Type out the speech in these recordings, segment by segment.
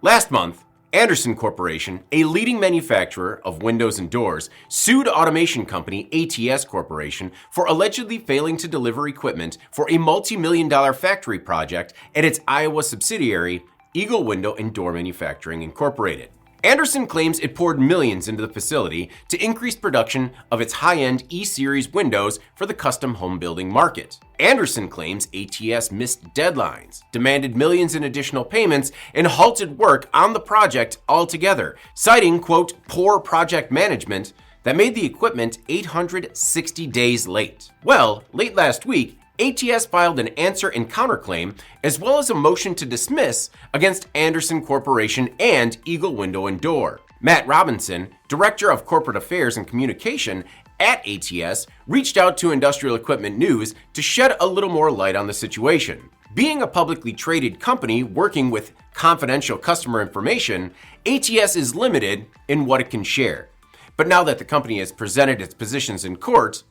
Last month, Andersen Corporation, a leading manufacturer of windows and doors, sued automation company ATS Corporation for allegedly failing to deliver equipment for a multi-million-dollar factory project at its Iowa subsidiary, Eagle Window and Door Manufacturing Incorporated. Andersen claims it poured millions into the facility to increase production of its high-end E-Series windows for the custom home building market. Andersen claims ATS missed deadlines, demanded millions in additional payments, and halted work on the project altogether, citing, quote, poor project management that made the equipment 860 days late. Well, late last week, ATS filed an answer and counterclaim, as well as a motion to dismiss against Andersen Corporation and Eagle Window and Door. Matt Robinson, Director of Corporate Affairs and Communication at ATS, reached out to Industrial Equipment News to shed a little more light on the situation. Being a publicly traded company working with confidential customer information, ATS is limited in what it can share. But now that the company has presented its positions in court,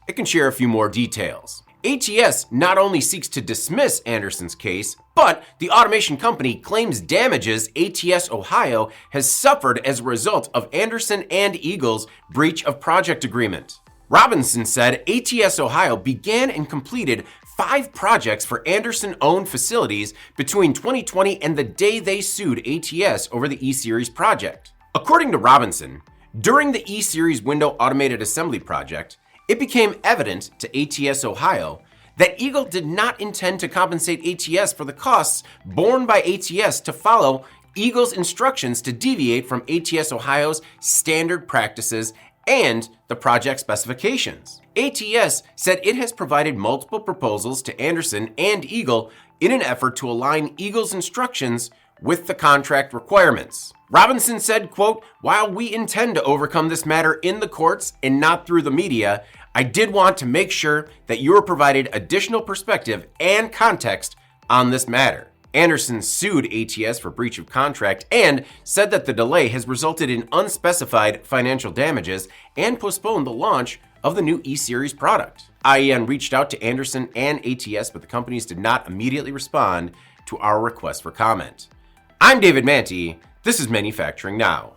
it can share a few more details. ATS not only seeks to dismiss Andersen's case, but the automation company claims damages ATS Ohio has suffered as a result of Andersen and Eagle's breach of project agreement. Robinson said ATS Ohio began and completed 5 projects for Andersen-owned facilities between 2020 and the day they sued ATS over the E-Series project. According to Robinson, during the E-Series window automated assembly project, it became evident to ATS Ohio that Eagle did not intend to compensate ATS for the costs borne by ATS to follow Eagle's instructions to deviate from ATS Ohio's standard practices and the project specifications. ATS said it has provided multiple proposals to Andersen and Eagle in an effort to align Eagle's instructions with the contract requirements. Robinson said, quote, while we intend to overcome this matter in the courts and not through the media, I did want to make sure that you were provided additional perspective and context on this matter. Andersen sued ATS for breach of contract and said that the delay has resulted in unspecified financial damages and postponed the launch of the new E-Series product. IEN reached out to Andersen and ATS, but the companies did not immediately respond to our request for comment. I'm David Manti. This is Manufacturing Now.